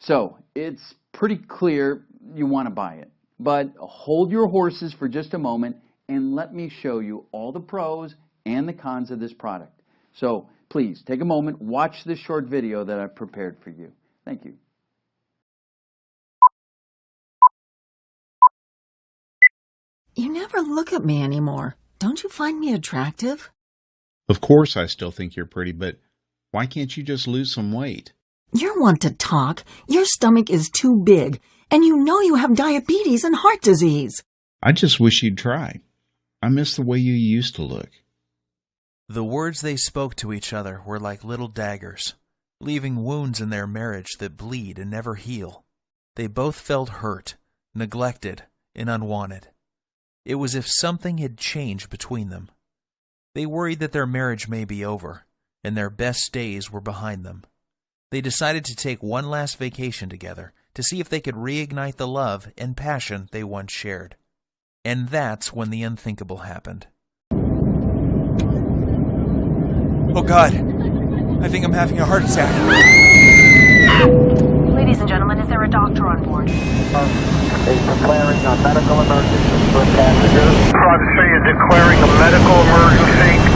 So it's pretty clear you want to buy it. But hold your horses for just a moment and let me show you all the pros and the cons of this product. So please take a moment, watch this short video that I've prepared for you. Thank you. You never look at me anymore. Don't you find me attractive? Of course I still think you're pretty, but why can't you just lose some weight? You're one to talk. Your stomach is too big, and you know you have diabetes and heart disease. I just wish you'd try. I miss the way you used to look. The words they spoke to each other were like little daggers, leaving wounds in their marriage that bleed and never heal. They both felt hurt, neglected, and unwanted. It was as if something had changed between them. They worried that their marriage may be over, and their best days were behind them. They decided to take one last vacation together to see if they could reignite the love and passion they once shared. And that's when the unthinkable happened. Oh God, I think I'm having a heart attack. Ladies and gentlemen, is there a doctor on board? Is declaring a medical emergency for passengers. Roger 3 is declaring a medical emergency.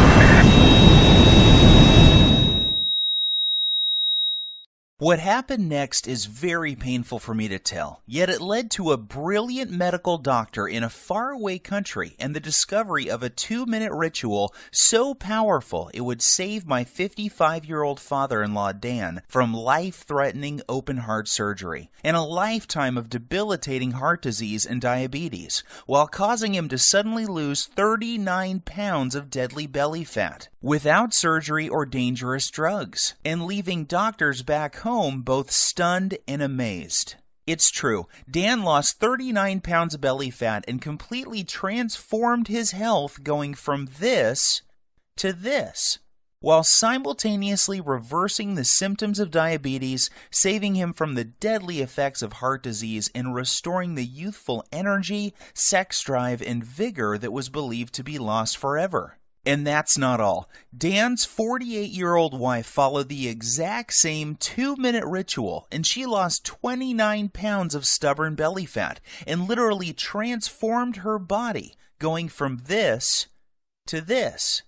What happened next is very painful for me to tell, yet it led to a brilliant medical doctor in a faraway country and the discovery of a 2-minute ritual so powerful it would save my 55-year-old father-in-law Dan from life-threatening open-heart surgery and a lifetime of debilitating heart disease and diabetes, while causing him to suddenly lose 39 pounds of deadly belly fat without surgery or dangerous drugs, and leaving doctors back home both stunned and amazed. It's true, Dan lost 39 pounds of belly fat and completely transformed his health, going from this to this, while simultaneously reversing the symptoms of diabetes, saving him from the deadly effects of heart disease, and restoring the youthful energy, sex drive, and vigor that was believed to be lost forever. And that's not all. Dan's 48-year-old wife followed the exact same 2-minute ritual, and she lost 29 pounds of stubborn belly fat and literally transformed her body, going from this to this,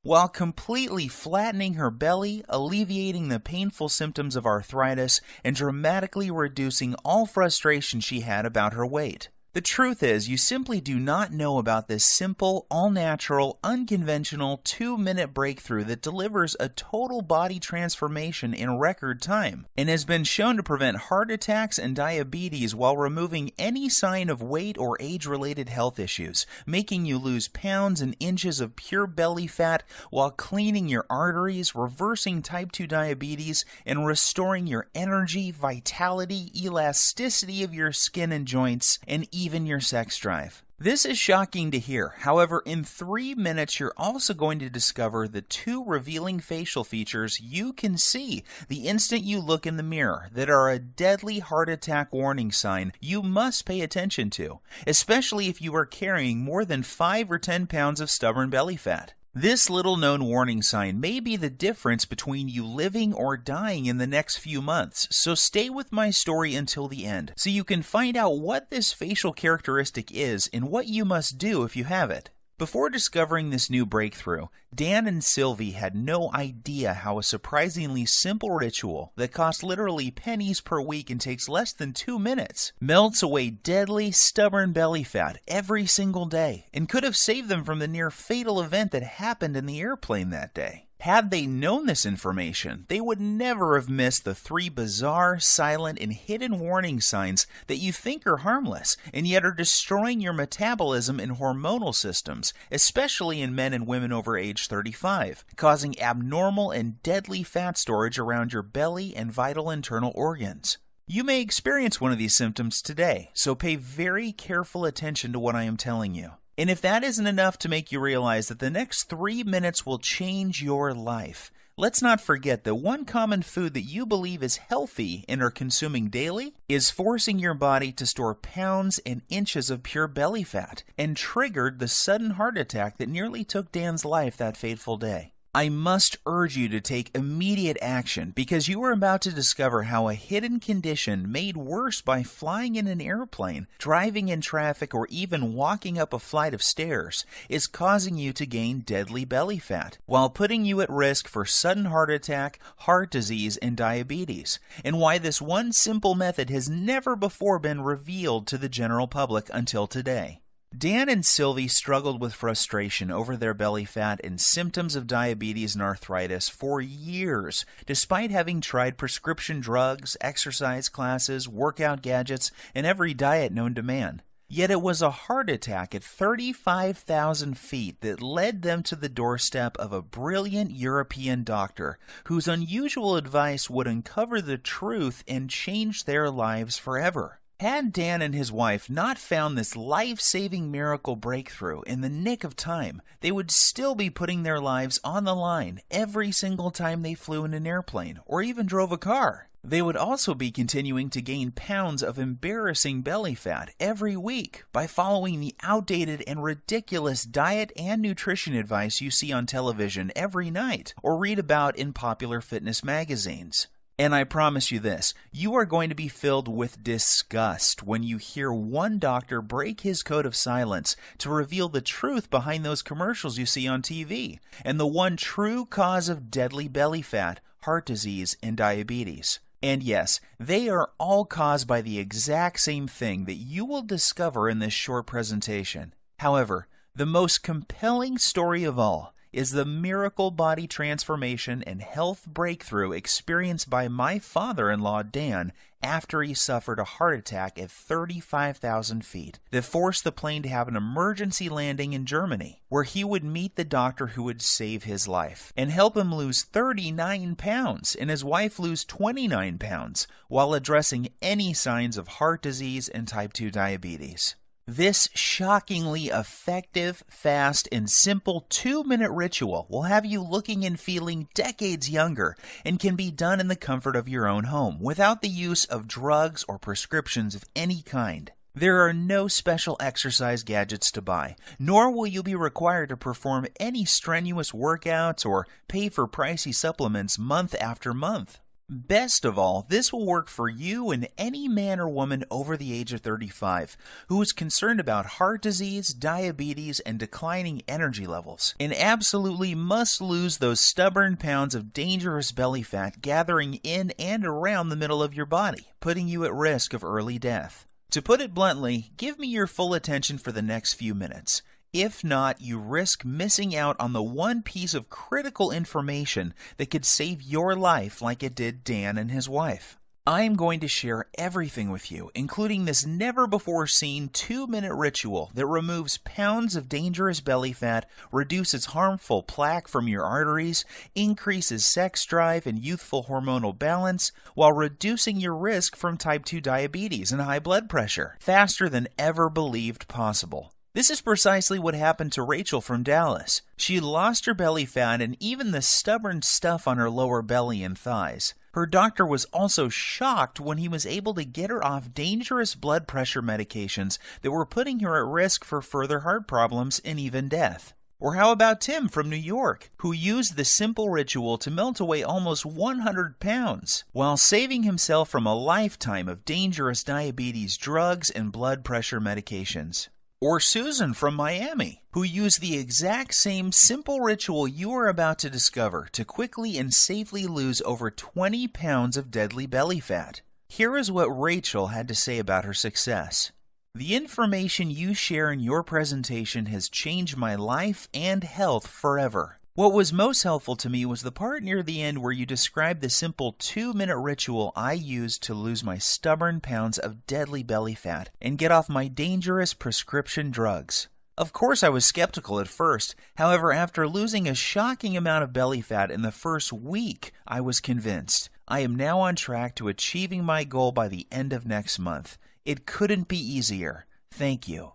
while completely flattening her belly, alleviating the painful symptoms of arthritis, and dramatically reducing all frustration she had about her weight. The truth is, you simply do not know about this simple, all-natural, unconventional 2-minute breakthrough that delivers a total body transformation in record time and has been shown to prevent heart attacks and diabetes while removing any sign of weight or age-related health issues, making you lose pounds and inches of pure belly fat while cleaning your arteries, reversing type 2 diabetes, and restoring your energy, vitality, elasticity of your skin and joints, and even your sex drive. This is shocking to hear. However, in 3 minutes, you're also going to discover the 2 revealing facial features you can see the instant you look in the mirror that are a deadly heart attack warning sign you must pay attention to, especially if you are carrying more than 5 or 10 pounds of stubborn belly fat. This little-known warning sign may be the difference between you living or dying in the next few months, so stay with my story until the end so you can find out what this facial characteristic is and what you must do if you have it. Before discovering this new breakthrough, Dan and Sylvie had no idea how a surprisingly simple ritual that costs literally pennies per week and takes less than 2 minutes melts away deadly, stubborn belly fat every single day and could have saved them from the near fatal event that happened in the airplane that day. Had they known this information, they would never have missed the 3 bizarre, silent, and hidden warning signs that you think are harmless, and yet are destroying your metabolism and hormonal systems, especially in men and women over age 35, causing abnormal and deadly fat storage around your belly and vital internal organs. You may experience one of these symptoms today, so pay very careful attention to what I am telling you. And if that isn't enough to make you realize that the next 3 minutes will change your life, let's not forget that one common food that you believe is healthy and are consuming daily is forcing your body to store pounds and inches of pure belly fat and triggered the sudden heart attack that nearly took Dan's life that fateful day. I must urge you to take immediate action because you are about to discover how a hidden condition made worse by flying in an airplane, driving in traffic, or even walking up a flight of stairs is causing you to gain deadly belly fat while putting you at risk for sudden heart attack, heart disease, and diabetes, and why this one simple method has never before been revealed to the general public until today. Dan and Sylvie struggled with frustration over their belly fat and symptoms of diabetes and arthritis for years, despite having tried prescription drugs, exercise classes, workout gadgets, and every diet known to man. Yet it was a heart attack at 35,000 feet that led them to the doorstep of a brilliant European doctor whose unusual advice would uncover the truth and change their lives forever. Had Dan and his wife not found this life-saving miracle breakthrough in the nick of time, they would still be putting their lives on the line every single time they flew in an airplane or even drove a car. They would also be continuing to gain pounds of embarrassing belly fat every week by following the outdated and ridiculous diet and nutrition advice you see on television every night or read about in popular fitness magazines. And I promise you this, you are going to be filled with disgust when you hear one doctor break his code of silence to reveal the truth behind those commercials you see on TV and the one true cause of deadly belly fat, heart disease, and diabetes. And yes, they are all caused by the exact same thing that you will discover in this short presentation. However, the most compelling story of all is the miracle body transformation and health breakthrough experienced by my father-in-law, Dan, after he suffered a heart attack at 35,000 feet that forced the plane to have an emergency landing in Germany, where he would meet the doctor who would save his life and help him lose 39 pounds and his wife lose 29 pounds while addressing any signs of heart disease and type 2 diabetes. This shockingly effective, fast, and simple 2-minute ritual will have you looking and feeling decades younger and can be done in the comfort of your own home without the use of drugs or prescriptions of any kind. There are no special exercise gadgets to buy, nor will you be required to perform any strenuous workouts or pay for pricey supplements month after month. Best of all, this will work for you and any man or woman over the age of 35 who is concerned about heart disease, diabetes, and declining energy levels, and absolutely must lose those stubborn pounds of dangerous belly fat gathering in and around the middle of your body, putting you at risk of early death. To put it bluntly, give me your full attention for the next few minutes. If not, you risk missing out on the one piece of critical information that could save your life like it did Dan and his wife. I am going to share everything with you, including this never-before-seen 2-minute ritual that removes pounds of dangerous belly fat, reduces harmful plaque from your arteries, increases sex drive and youthful hormonal balance, while reducing your risk from type 2 diabetes and high blood pressure faster than ever believed possible. This is precisely what happened to Rachel from Dallas. She lost her belly fat and even the stubborn stuff on her lower belly and thighs. Her doctor was also shocked when he was able to get her off dangerous blood pressure medications that were putting her at risk for further heart problems and even death. Or how about Tim from New York, who used the simple ritual to melt away almost 100 pounds, while saving himself from a lifetime of dangerous diabetes drugs and blood pressure medications? Or Susan from Miami, who used the exact same simple ritual you are about to discover to quickly and safely lose over 20 pounds of deadly belly fat. Here is what Rachel had to say about her success. The information you share in your presentation has changed my life and health forever. What was most helpful to me was the part near the end where you described the simple 2-minute ritual I used to lose my stubborn pounds of deadly belly fat and get off my dangerous prescription drugs. Of course, I was skeptical at first. However, after losing a shocking amount of belly fat in the first week, I was convinced. I am now on track to achieving my goal by the end of next month. It couldn't be easier. Thank you.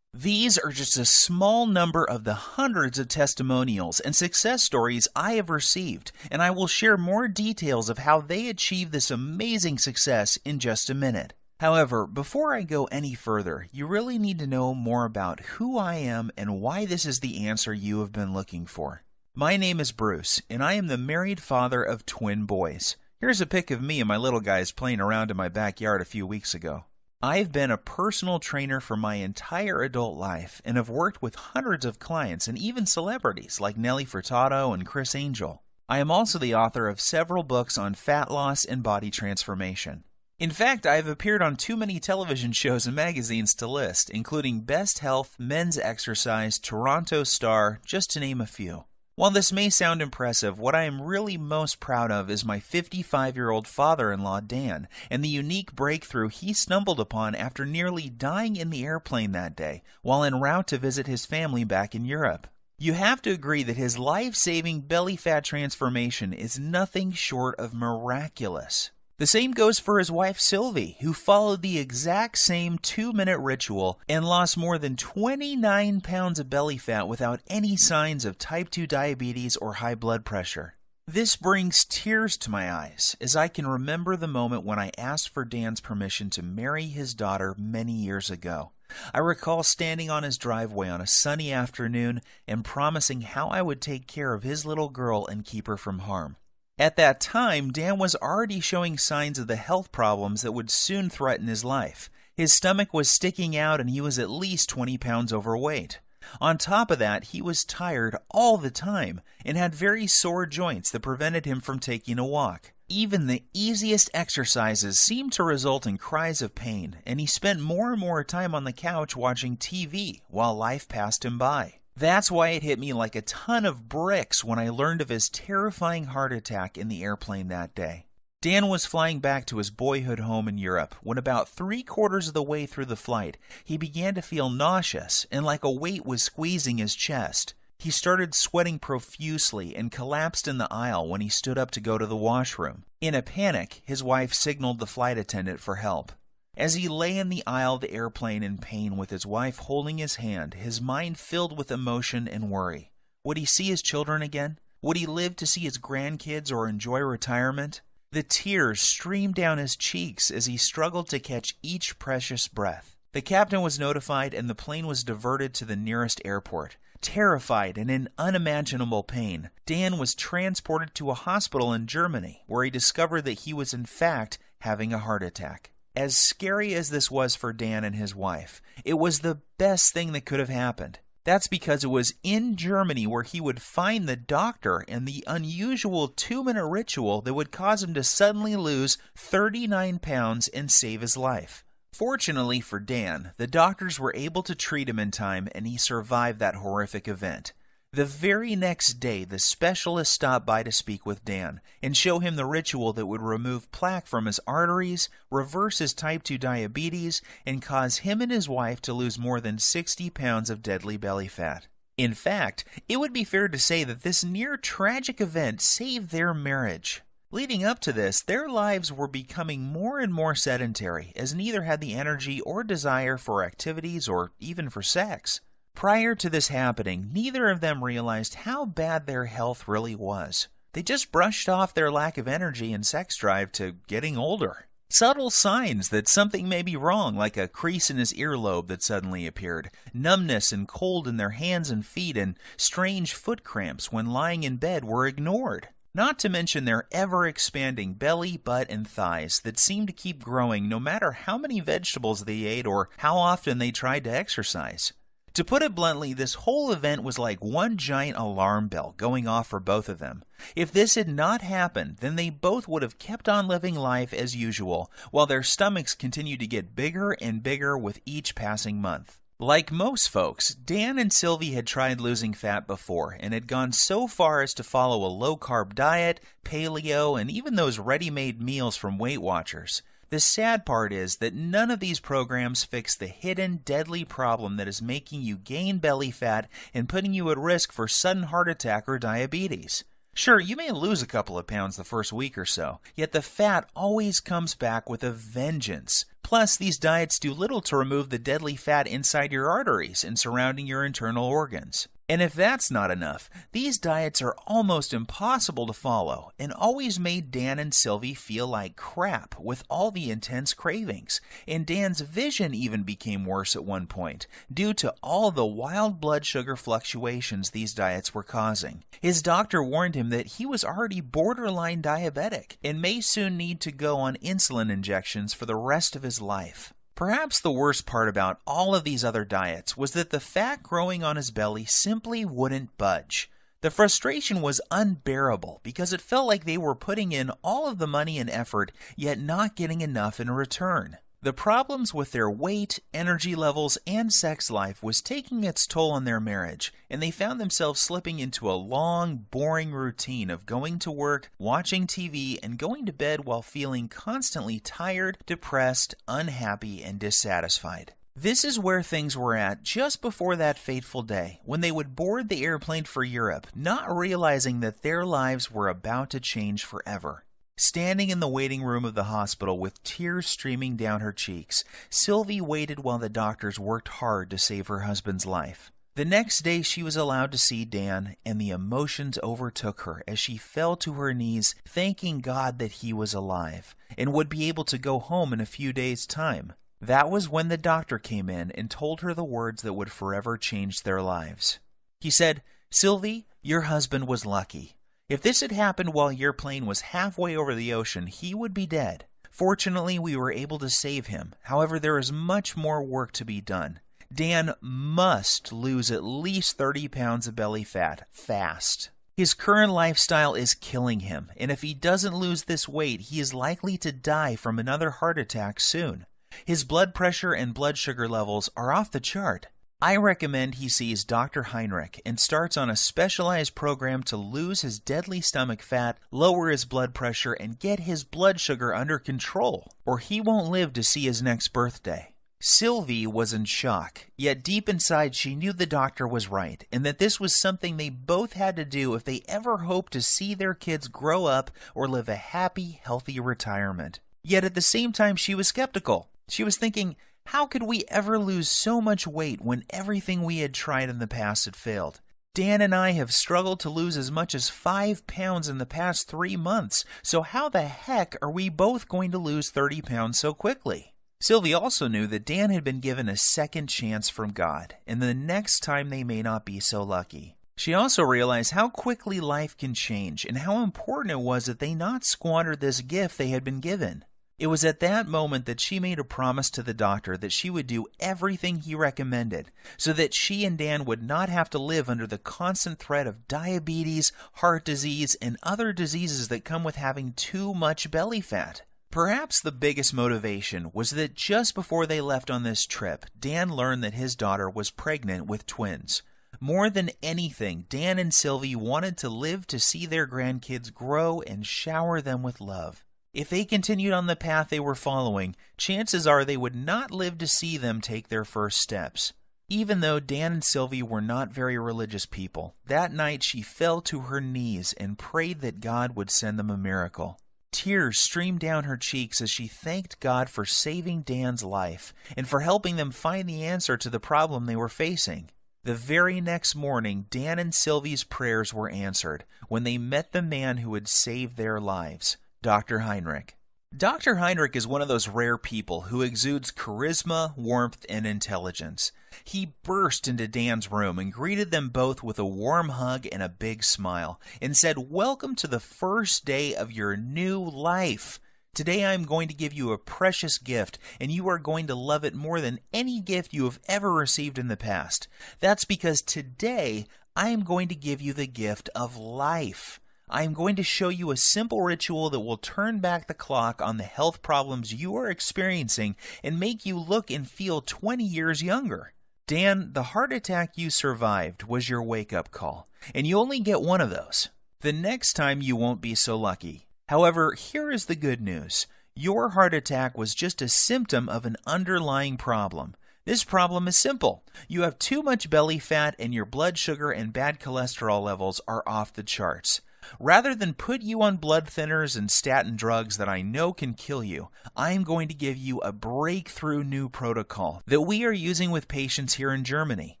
These are just a small number of the hundreds of testimonials and success stories I have received, and I will share more details of how they achieved this amazing success in just a minute. However, before I go any further, you really need to know more about who I am and why this is the answer you have been looking for. My name is Bruce, and I am the married father of twin boys. Here's a pic of me and my little guys playing around in my backyard a few weeks ago. I've been a personal trainer for my entire adult life and have worked with hundreds of clients and even celebrities like Nelly Furtado and Chris Angel. I am also the author of several books on fat loss and body transformation. In fact, I have appeared on too many television shows and magazines to list, including Best Health, Men's Exercise, Toronto Star, just to name a few. While this may sound impressive, what I am really most proud of is my 55-year-old father-in-law, Dan, and the unique breakthrough he stumbled upon after nearly dying in the airplane that day while en route to visit his family back in Europe. You have to agree that his life-saving belly fat transformation is nothing short of miraculous. The same goes for his wife Sylvie, who followed the exact same 2-minute ritual and lost more than 29 pounds of belly fat without any signs of type 2 diabetes or high blood pressure. This brings tears to my eyes as I can remember the moment when I asked for Dan's permission to marry his daughter many years ago. I recall standing on his driveway on a sunny afternoon and promising how I would take care of his little girl and keep her from harm. At that time, Dan was already showing signs of the health problems that would soon threaten his life. His stomach was sticking out and he was at least 20 pounds overweight. On top of that, he was tired all the time and had very sore joints that prevented him from taking a walk. Even the easiest exercises seemed to result in cries of pain, and he spent more and more time on the couch watching TV while life passed him by. That's why it hit me like a ton of bricks when I learned of his terrifying heart attack in the airplane that day. Dan was flying back to his boyhood home in Europe when about 3/4 of the way through the flight, he began to feel nauseous and like a weight was squeezing his chest. He started sweating profusely and collapsed in the aisle when he stood up to go to the washroom. In a panic, his wife signaled the flight attendant for help. As he lay in the aisle of the airplane in pain with his wife holding his hand, his mind filled with emotion and worry. Would he see his children again? Would he live to see his grandkids or enjoy retirement? The tears streamed down his cheeks as he struggled to catch each precious breath. The captain was notified and the plane was diverted to the nearest airport. Terrified and in unimaginable pain, Dan was transported to a hospital in Germany where he discovered that he was in fact having a heart attack. As scary as this was for Dan and his wife, it was the best thing that could have happened. That's because it was in Germany where he would find the doctor and the unusual 2-minute ritual that would cause him to suddenly lose 39 pounds and save his life. Fortunately for Dan, the doctors were able to treat him in time and he survived that horrific event. The very next day, the specialist stopped by to speak with Dan and show him the ritual that would remove plaque from his arteries, reverse his type 2 diabetes, and cause him and his wife to lose more than 60 pounds of deadly belly fat. In fact, it would be fair to say that this near-tragic event saved their marriage. Leading up to this, their lives were becoming more and more sedentary, as neither had the energy or desire for activities or even for sex. Prior to this happening, neither of them realized how bad their health really was. They just brushed off their lack of energy and sex drive to getting older. Subtle signs that something may be wrong, like a crease in his earlobe that suddenly appeared, numbness and cold in their hands and feet, and strange foot cramps when lying in bed were ignored. Not to mention their ever-expanding belly, butt, and thighs that seemed to keep growing no matter how many vegetables they ate or how often they tried to exercise. To put it bluntly, this whole event was like one giant alarm bell going off for both of them. If this had not happened, then they both would have kept on living life as usual, while their stomachs continued to get bigger and bigger with each passing month. Like most folks, Dan and Sylvie had tried losing fat before and had gone so far as to follow a low-carb diet, paleo, and even those ready-made meals from Weight Watchers. The sad part is that none of these programs fix the hidden, deadly problem that is making you gain belly fat and putting you at risk for sudden heart attack or diabetes. Sure, you may lose a couple of pounds the first week or so, yet the fat always comes back with a vengeance. Plus, these diets do little to remove the deadly fat inside your arteries and surrounding your internal organs. And if that's not enough, these diets are almost impossible to follow and always made Dan and Sylvie feel like crap with all the intense cravings. And Dan's vision even became worse at one point due to all the wild blood sugar fluctuations these diets were causing. His doctor warned him that he was already borderline diabetic and may soon need to go on insulin injections for the rest of his life. Perhaps the worst part about all of these other diets was that the fat growing on his belly simply wouldn't budge. The frustration was unbearable because it felt like they were putting in all of the money and effort, yet not getting enough in return. The problems with their weight, energy levels, and sex life was taking its toll on their marriage, and they found themselves slipping into a long, boring routine of going to work, watching TV, and going to bed while feeling constantly tired, depressed, unhappy, and dissatisfied. This is where things were at just before that fateful day, when they would board the airplane for Europe, not realizing that their lives were about to change forever. Standing in the waiting room of the hospital with tears streaming down her cheeks, Sylvie waited while the doctors worked hard to save her husband's life. The next day she was allowed to see Dan, and the emotions overtook her as she fell to her knees, thanking God that he was alive, and would be able to go home in a few days' time. That was when the doctor came in and told her the words that would forever change their lives. He said, "Sylvie, your husband was lucky. If this had happened while your plane was halfway over the ocean, he would be dead. Fortunately, we were able to save him. However, there is much more work to be done. Dan must lose at least 30 pounds of belly fat fast. His current lifestyle is killing him, and if he doesn't lose this weight, he is likely to die from another heart attack soon. His blood pressure and blood sugar levels are off the chart. I recommend he sees Dr. Heinrich and starts on a specialized program to lose his deadly stomach fat, lower his blood pressure, and get his blood sugar under control, or he won't live to see his next birthday." Sylvie was in shock, yet deep inside she knew the doctor was right, and that this was something they both had to do if they ever hoped to see their kids grow up or live a happy, healthy retirement. Yet at the same time she was skeptical. She was thinking, how could we ever lose so much weight when everything we had tried in the past had failed? Dan and I have struggled to lose as much as 5 pounds in the past 3 months, so how the heck are we both going to lose 30 pounds so quickly? Sylvie also knew that Dan had been given a second chance from God, and the next time they may not be so lucky. She also realized how quickly life can change and how important it was that they not squander this gift they had been given. It was at that moment that she made a promise to the doctor that she would do everything he recommended so that she and Dan would not have to live under the constant threat of diabetes, heart disease, and other diseases that come with having too much belly fat. Perhaps the biggest motivation was that just before they left on this trip, Dan learned that his daughter was pregnant with twins. More than anything, Dan and Sylvie wanted to live to see their grandkids grow and shower them with love. If they continued on the path they were following, chances are they would not live to see them take their first steps. Even though Dan and Sylvie were not very religious people, that night she fell to her knees and prayed that God would send them a miracle. Tears streamed down her cheeks as she thanked God for saving Dan's life and for helping them find the answer to the problem they were facing. The very next morning, Dan and Sylvie's prayers were answered when they met the man who had saved their lives, Dr. Heinrich. Dr. Heinrich is one of those rare people who exudes charisma, warmth, and intelligence. He burst into Dan's room and greeted them both with a warm hug and a big smile, and said, "Welcome to the first day of your new life. Today I am going to give you a precious gift, and you are going to love it more than any gift you have ever received in the past. That's because today I am going to give you the gift of life. I am going to show you a simple ritual that will turn back the clock on the health problems you are experiencing and make you look and feel 20 years younger. Dan, the heart attack you survived was your wake-up call, and you only get one of those. The next time you won't be so lucky. However, here is the good news. Your heart attack was just a symptom of an underlying problem. This problem is simple. You have too much belly fat and your blood sugar and bad cholesterol levels are off the charts. Rather than put you on blood thinners and statin drugs that I know can kill you, I am going to give you a breakthrough new protocol that we are using with patients here in Germany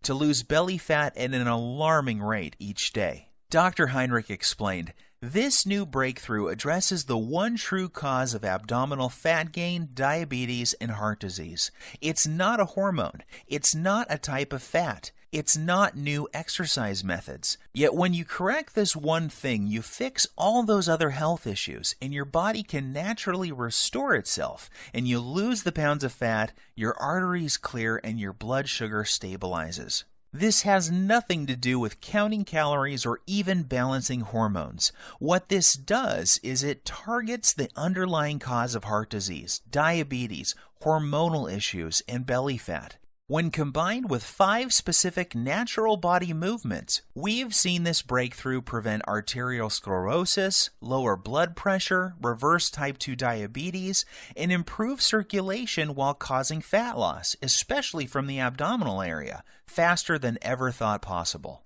to lose belly fat at an alarming rate each day. Dr. Heinrich explained, "This new breakthrough addresses the one true cause of abdominal fat gain, diabetes, and heart disease. It's not a hormone. It's not a type of fat. It's not new exercise methods. Yet when you correct this one thing, you fix all those other health issues, and your body can naturally restore itself, and you lose the pounds of fat, your arteries clear, and your blood sugar stabilizes." This has nothing to do with counting calories or even balancing hormones. What this does is it targets the underlying cause of heart disease, diabetes, hormonal issues, and belly fat. When combined with 5 specific natural body movements, we've seen this breakthrough prevent arterial sclerosis, lower blood pressure, reverse type 2 diabetes, and improve circulation while causing fat loss, especially from the abdominal area, faster than ever thought possible.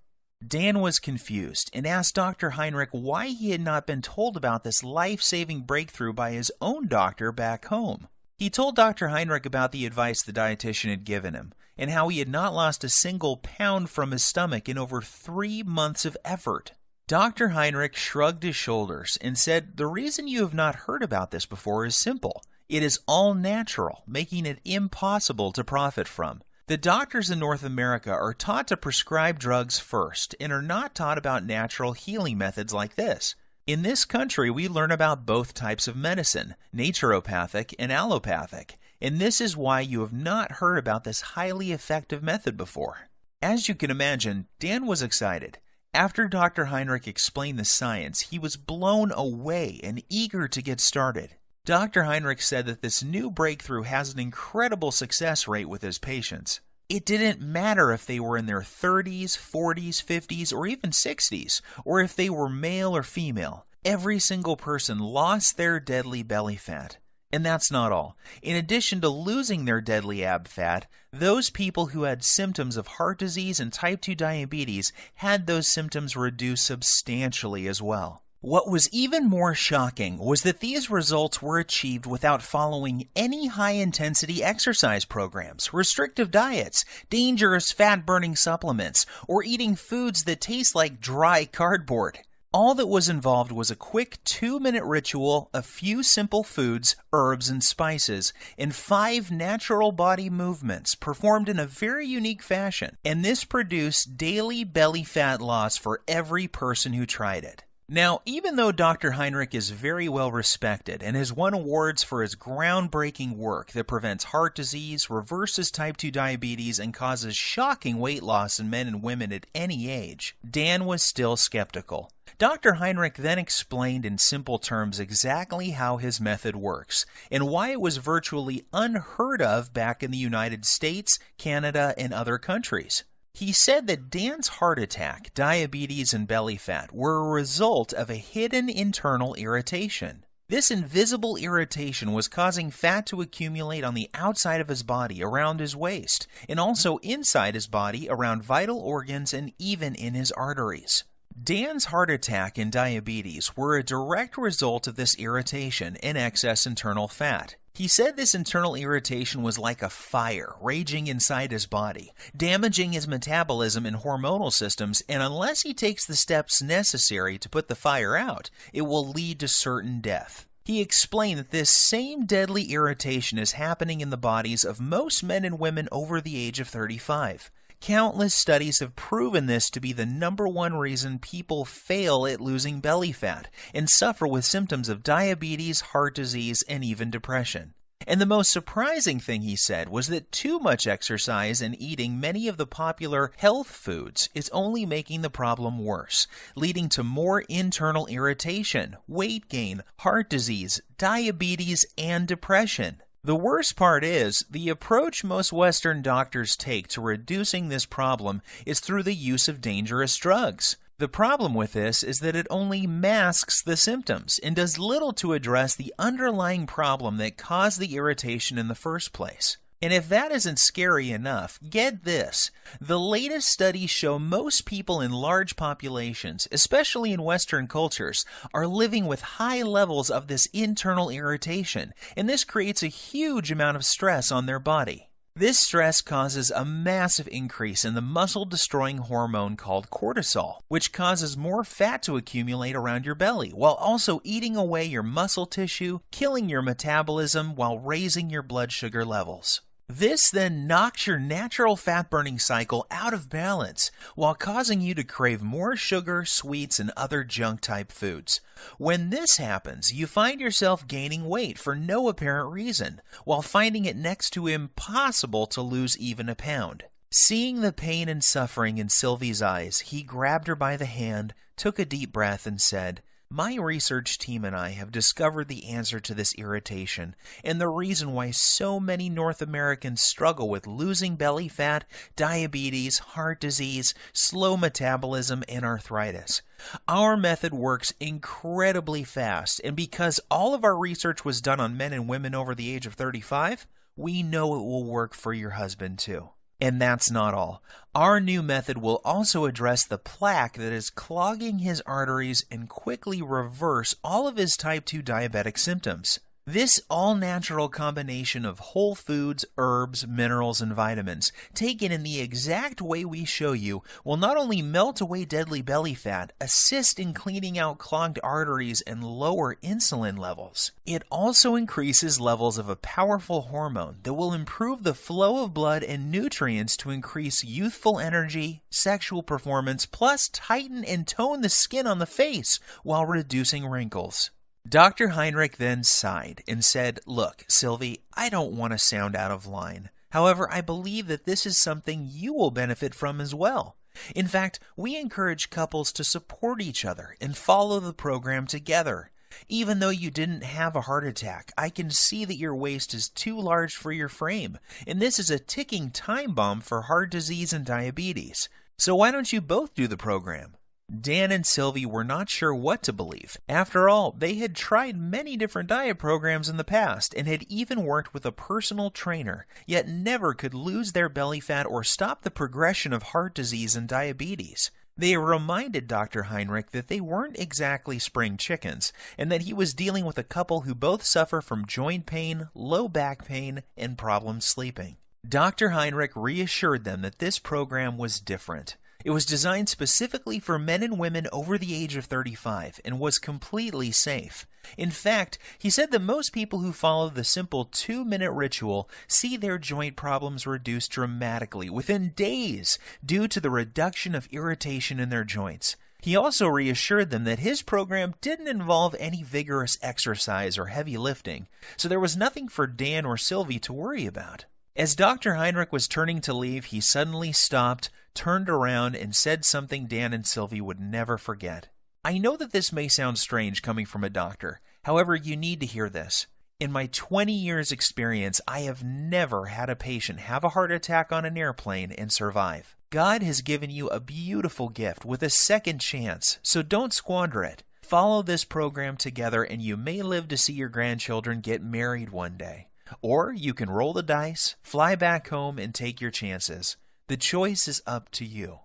Dan was confused and asked Dr. Heinrich why he had not been told about this life-saving breakthrough by his own doctor back home. He told Dr. Heinrich about the advice the dietitian had given him, and how he had not lost a single pound from his stomach in over 3 months of effort. Dr. Heinrich shrugged his shoulders and said, "The reason you have not heard about this before is simple. It is all natural, making it impossible to profit from. The doctors in North America are taught to prescribe drugs first and are not taught about natural healing methods like this. In this country, we learn about both types of medicine, naturopathic and allopathic, and this is why you have not heard about this highly effective method before." As you can imagine, Dan was excited. After Dr. Heinrich explained the science, he was blown away and eager to get started. Dr. Heinrich said that this new breakthrough has an incredible success rate with his patients. It didn't matter if they were in their 30s, 40s, 50s, or even 60s, or if they were male or female. Every single person lost their deadly belly fat. And that's not all. In addition to losing their deadly ab fat, those people who had symptoms of heart disease and type 2 diabetes had those symptoms reduced substantially as well. What was even more shocking was that these results were achieved without following any high-intensity exercise programs, restrictive diets, dangerous fat-burning supplements, or eating foods that taste like dry cardboard. All that was involved was a quick 2-minute ritual, a few simple foods, herbs, and spices, and 5 natural body movements performed in a very unique fashion. And this produced daily belly fat loss for every person who tried it. Now, even though Dr. Heinrich is very well respected and has won awards for his groundbreaking work that prevents heart disease, reverses type 2 diabetes, and causes shocking weight loss in men and women at any age, Dan was still skeptical. Dr. Heinrich then explained in simple terms exactly how his method works and why it was virtually unheard of back in the United States, Canada, and other countries. He said that Dan's heart attack, diabetes, and belly fat were a result of a hidden internal irritation. This invisible irritation was causing fat to accumulate on the outside of his body around his waist, and also inside his body around vital organs and even in his arteries. Dan's heart attack and diabetes were a direct result of this irritation and excess internal fat. He said this internal irritation was like a fire raging inside his body, damaging his metabolism and hormonal systems, and unless he takes the steps necessary to put the fire out, it will lead to certain death. He explained that this same deadly irritation is happening in the bodies of most men and women over the age of 35. Countless studies have proven this to be the #1 reason people fail at losing belly fat and suffer with symptoms of diabetes, heart disease, and even depression. And the most surprising thing he said was that too much exercise and eating many of the popular health foods is only making the problem worse, leading to more internal irritation, weight gain, heart disease, diabetes, and depression. The worst part is, the approach most Western doctors take to reducing this problem is through the use of dangerous drugs. The problem with this is that it only masks the symptoms and does little to address the underlying problem that caused the irritation in the first place. And if that isn't scary enough, get this. The latest studies show most people in large populations, especially in Western cultures, are living with high levels of this internal irritation, and this creates a huge amount of stress on their body. This stress causes a massive increase in the muscle-destroying hormone called cortisol, which causes more fat to accumulate around your belly, while also eating away your muscle tissue, killing your metabolism while raising your blood sugar levels. This then knocks your natural fat-burning cycle out of balance, while causing you to crave more sugar, sweets, and other junk-type foods. When this happens, you find yourself gaining weight for no apparent reason, while finding it next to impossible to lose even a pound. Seeing the pain and suffering in Sylvie's eyes, he grabbed her by the hand, took a deep breath, and said, "My research team and I have discovered the answer to this irritation and the reason why so many North Americans struggle with losing belly fat, diabetes, heart disease, slow metabolism, and arthritis. Our method works incredibly fast, and because all of our research was done on men and women over the age of 35, we know it will work for your husband too." And that's not all. Our new method will also address the plaque that is clogging his arteries and quickly reverse all of his type 2 diabetic symptoms. This all-natural combination of whole foods, herbs, minerals, and vitamins, taken in the exact way we show you, will not only melt away deadly belly fat, assist in cleaning out clogged arteries, and lower insulin levels. It also increases levels of a powerful hormone that will improve the flow of blood and nutrients to increase youthful energy, sexual performance, plus tighten and tone the skin on the face while reducing wrinkles. Dr. Heinrich then sighed and said, "Look, Sylvie, I don't want to sound out of line. However, I believe that this is something you will benefit from as well. In fact, we encourage couples to support each other and follow the program together. Even though you didn't have a heart attack, I can see that your waist is too large for your frame, and this is a ticking time bomb for heart disease and diabetes. So why don't you both do the program?" Dan and Sylvie were not sure what to believe. After all, they had tried many different diet programs in the past and had even worked with a personal trainer, yet never could lose their belly fat or stop the progression of heart disease and diabetes. They reminded Dr. Heinrich that they weren't exactly spring chickens, and that he was dealing with a couple who both suffer from joint pain, low back pain, and problems sleeping. Dr. Heinrich reassured them that this program was different. It was designed specifically for men and women over the age of 35 and was completely safe. In fact, he said that most people who follow the simple 2-minute ritual see their joint problems reduced dramatically within days due to the reduction of irritation in their joints. He also reassured them that his program didn't involve any vigorous exercise or heavy lifting, so there was nothing for Dan or Sylvie to worry about. As Dr. Heinrich was turning to leave, he suddenly stopped, turned around, and said something Dan and Sylvie would never forget. "I know that this may sound strange coming from a doctor. However, you need to hear this. In my 20 years experience, I have never had a patient have a heart attack on an airplane and survive. God has given you a beautiful gift with a second chance, so don't squander it. Follow this program together and you may live to see your grandchildren get married one day. Or you can roll the dice, fly back home, and take your chances. The choice is up to you."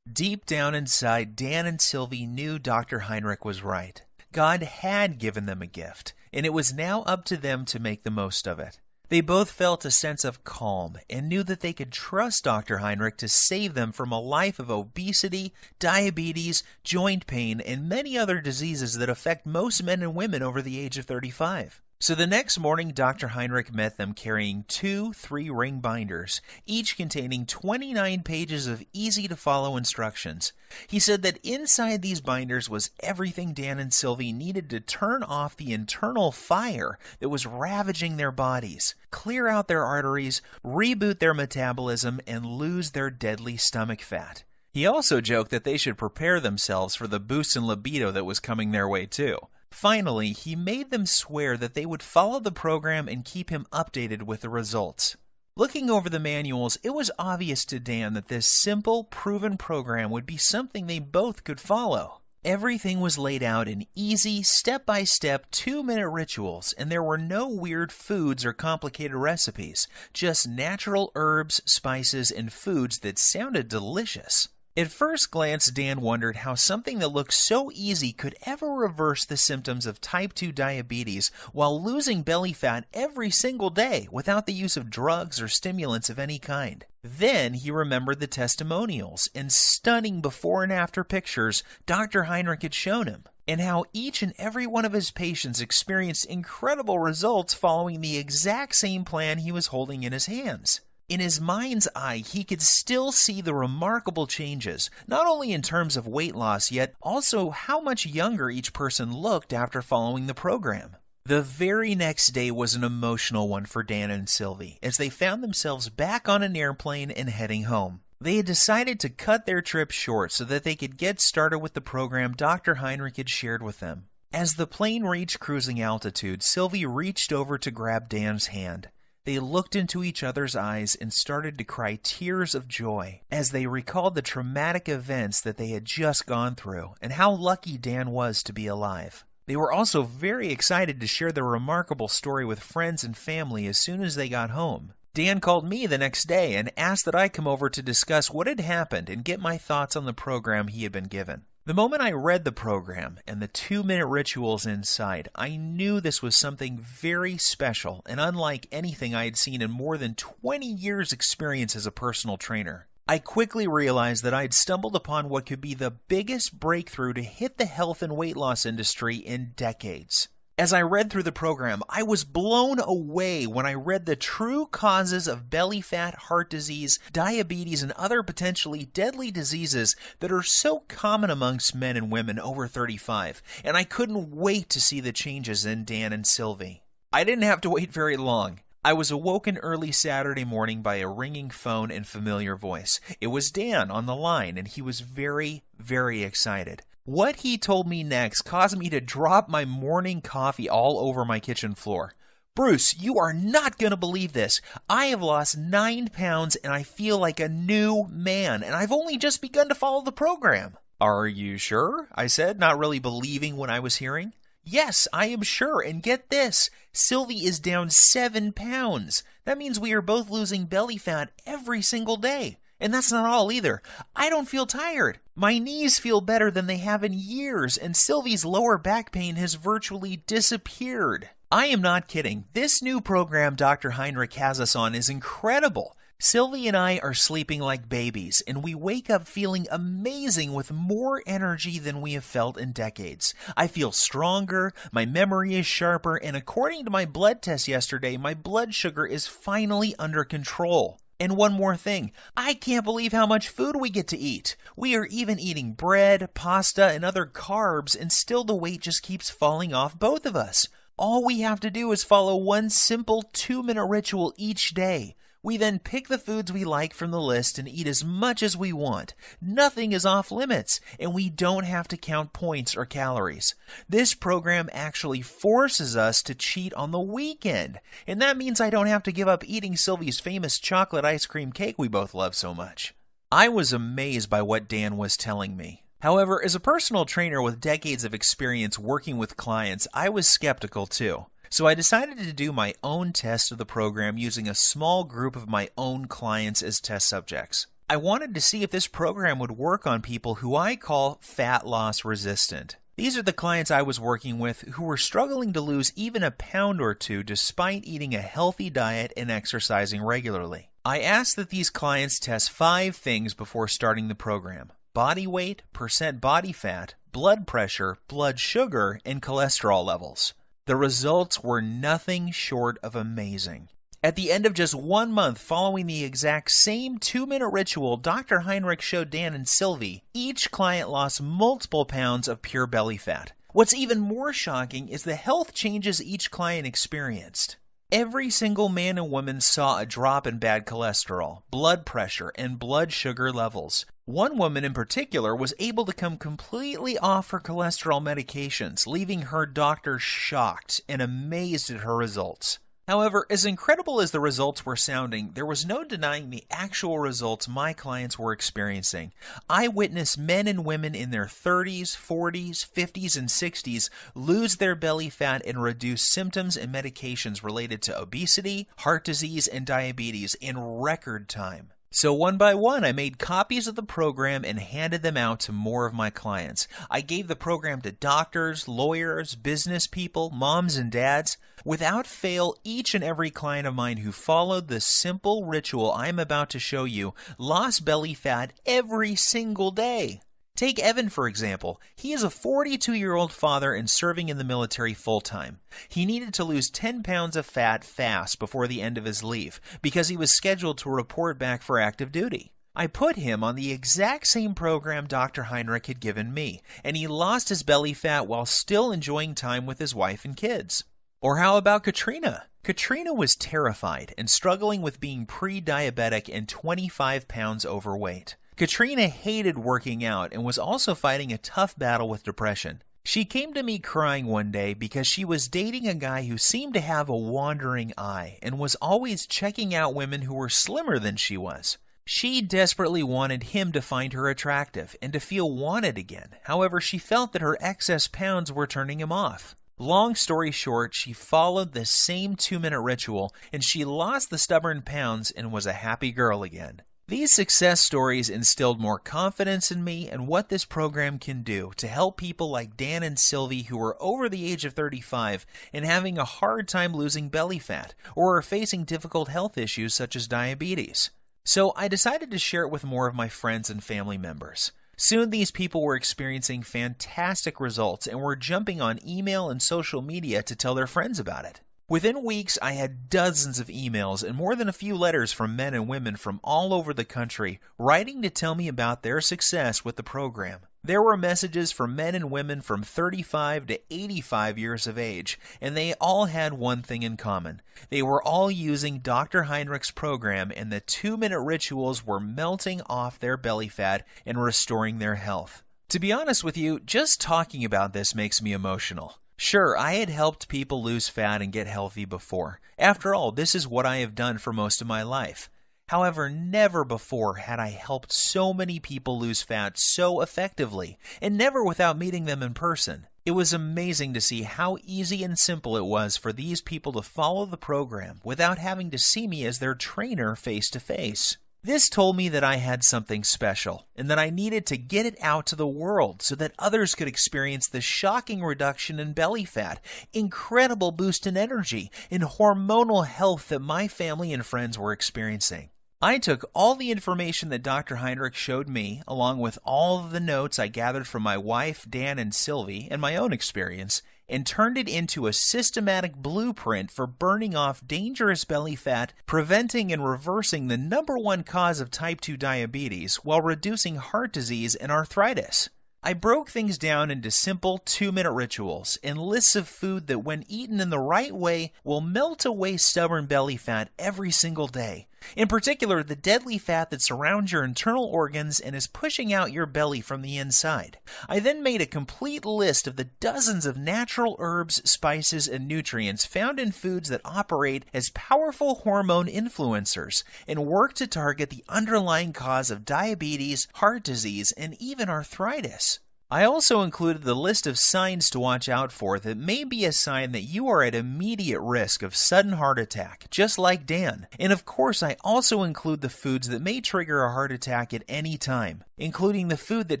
Deep down inside, Dan and Sylvie knew Dr. Heinrich was right. God had given them a gift, and it was now up to them to make the most of it. They both felt a sense of calm and knew that they could trust Dr. Heinrich to save them from a life of obesity, diabetes, joint pain, and many other diseases that affect most men and women over the age of 35. So the next morning, Dr. Heinrich met them carrying 2 3-ring binders, each containing 29 pages of easy-to-follow instructions. He said that inside these binders was everything Dan and Sylvie needed to turn off the internal fire that was ravaging their bodies, clear out their arteries, reboot their metabolism, and lose their deadly stomach fat. He also joked that they should prepare themselves for the boost in libido that was coming their way too. Finally, he made them swear that they would follow the program and keep him updated with the results. Looking over the manuals, it was obvious to Dan that this simple, proven program would be something they both could follow. Everything was laid out in easy, step-by-step, 2-minute rituals, and there were no weird foods or complicated recipes, just natural herbs, spices, and foods that sounded delicious. At first glance, Dan wondered how something that looked so easy could ever reverse the symptoms of type 2 diabetes while losing belly fat every single day without the use of drugs or stimulants of any kind. Then he remembered the testimonials and stunning before and after pictures Dr. Heinrich had shown him, and how each and every one of his patients experienced incredible results following the exact same plan he was holding in his hands. In his mind's eye, he could still see the remarkable changes, not only in terms of weight loss, yet also how much younger each person looked after following the program. The very next day was an emotional one for Dan and Sylvie, as they found themselves back on an airplane and heading home. They had decided to cut their trip short so that they could get started with the program Dr. Heinrich had shared with them. As the plane reached cruising altitude, Sylvie reached over to grab Dan's hand. They looked into each other's eyes and started to cry tears of joy as they recalled the traumatic events that they had just gone through and how lucky Dan was to be alive. They were also very excited to share their remarkable story with friends and family as soon as they got home. Dan called me the next day and asked that I come over to discuss what had happened and get my thoughts on the program he had been given. The moment I read the program and the 2-minute rituals inside, I knew this was something very special and unlike anything I had seen in more than 20 years' experience as a personal trainer. I quickly realized that I had stumbled upon what could be the biggest breakthrough to hit the health and weight loss industry in decades. As I read through the program, I was blown away when I read the true causes of belly fat, heart disease, diabetes, and other potentially deadly diseases that are so common amongst men and women over 35, and I couldn't wait to see the changes in Dan and Sylvie. I didn't have to wait very long. I was awoken early Saturday morning by a ringing phone and familiar voice. It was Dan on the line, and he was very, very excited. What he told me next caused me to drop my morning coffee all over my kitchen floor. Bruce, you are not going to believe this. I have lost 9 pounds and I feel like a new man, and I've only just begun to follow the program. Are you sure? I said, not really believing what I was hearing. Yes, I am sure, and get this, Sylvie is down 7 pounds. That means we are both losing belly fat every single day. And that's not all either. I don't feel tired. My knees feel better than they have in years, and Sylvie's lower back pain has virtually disappeared. I am not kidding. This new program Dr. Heinrich has us on is incredible. Sylvie and I are sleeping like babies, and we wake up feeling amazing with more energy than we have felt in decades. I feel stronger, my memory is sharper, and according to my blood test yesterday, my blood sugar is finally under control. And one more thing, I can't believe how much food we get to eat. We are even eating bread, pasta, and other carbs, and still the weight just keeps falling off both of us. All we have to do is follow one simple 2-minute ritual each day. We then pick the foods we like from the list and eat as much as we want. Nothing is off limits, and we don't have to count points or calories. This program actually forces us to cheat on the weekend, and that means I don't have to give up eating Sylvie's famous chocolate ice cream cake we both love so much. I was amazed by what Dan was telling me. However, as a personal trainer with decades of experience working with clients, I was skeptical too. So I decided to do my own test of the program using a small group of my own clients as test subjects. I wanted to see if this program would work on people who I call fat loss resistant. These are the clients I was working with who were struggling to lose even a pound or two despite eating a healthy diet and exercising regularly. I asked that these clients test 5 things before starting the program: body weight, percent body fat, blood pressure, blood sugar, and cholesterol levels. The results were nothing short of amazing. At the end of just 1 month following the exact same 2-minute ritual Dr. Heinrich showed Dan and Sylvie, each client lost multiple pounds of pure belly fat. What's even more shocking is the health changes each client experienced. Every single man and woman saw a drop in bad cholesterol, blood pressure, and blood sugar levels. One woman in particular was able to come completely off her cholesterol medications, leaving her doctor shocked and amazed at her results. However, as incredible as the results were sounding, there was no denying the actual results my clients were experiencing. I witnessed men and women in their 30s, 40s, 50s, and 60s lose their belly fat and reduce symptoms and medications related to obesity, heart disease, and diabetes in record time. So one by one, I made copies of the program and handed them out to more of my clients. I gave the program to doctors, lawyers, business people, moms and dads. Without fail, each and every client of mine who followed the simple ritual I'm about to show you lost belly fat every single day. Take Evan, for example. He is a 42-year-old father and serving in the military full-time. He needed to lose 10 pounds of fat fast before the end of his leave because he was scheduled to report back for active duty. I put him on the exact same program Dr. Heinrich had given me, and he lost his belly fat while still enjoying time with his wife and kids. Or how about Katrina? Katrina was terrified and struggling with being pre-diabetic and 25 pounds overweight. Katrina hated working out and was also fighting a tough battle with depression. She came to me crying one day because she was dating a guy who seemed to have a wandering eye and was always checking out women who were slimmer than she was. She desperately wanted him to find her attractive and to feel wanted again. However, she felt that her excess pounds were turning him off. Long story short, she followed the same 2-minute ritual and she lost the stubborn pounds and was a happy girl again. These success stories instilled more confidence in me and what this program can do to help people like Dan and Sylvie who are over the age of 35 and having a hard time losing belly fat or are facing difficult health issues such as diabetes. So I decided to share it with more of my friends and family members. Soon these people were experiencing fantastic results and were jumping on email and social media to tell their friends about it. Within weeks, I had dozens of emails and more than a few letters from men and women from all over the country writing to tell me about their success with the program. There were messages from men and women from 35 to 85 years of age, and they all had one thing in common. They were all using Dr. Heinrich's program, and the 2-minute rituals were melting off their belly fat and restoring their health. To be honest with you, just talking about this makes me emotional. Sure, I had helped people lose fat and get healthy before. After all, this is what I have done for most of my life. However, never before had I helped so many people lose fat so effectively, and never without meeting them in person. It was amazing to see how easy and simple it was for these people to follow the program without having to see me as their trainer face to face. This told me that I had something special, and that I needed to get it out to the world so that others could experience the shocking reduction in belly fat, incredible boost in energy, and hormonal health that my family and friends were experiencing. I took all the information that Dr. Heinrich showed me, along with all of the notes I gathered from my wife, Dan, and Sylvie, and my own experience, and turned it into a systematic blueprint for burning off dangerous belly fat, preventing and reversing the #1 cause of type 2 diabetes while reducing heart disease and arthritis. I broke things down into simple 2-minute rituals and lists of food that when eaten in the right way will melt away stubborn belly fat every single day. In particular, the deadly fat that surrounds your internal organs and is pushing out your belly from the inside. I then made a complete list of the dozens of natural herbs, spices, and nutrients found in foods that operate as powerful hormone influencers and work to target the underlying cause of diabetes, heart disease, and even arthritis. I also included the list of signs to watch out for that may be a sign that you are at immediate risk of sudden heart attack, just like Dan. And of course, I also include the foods that may trigger a heart attack at any time, including the food that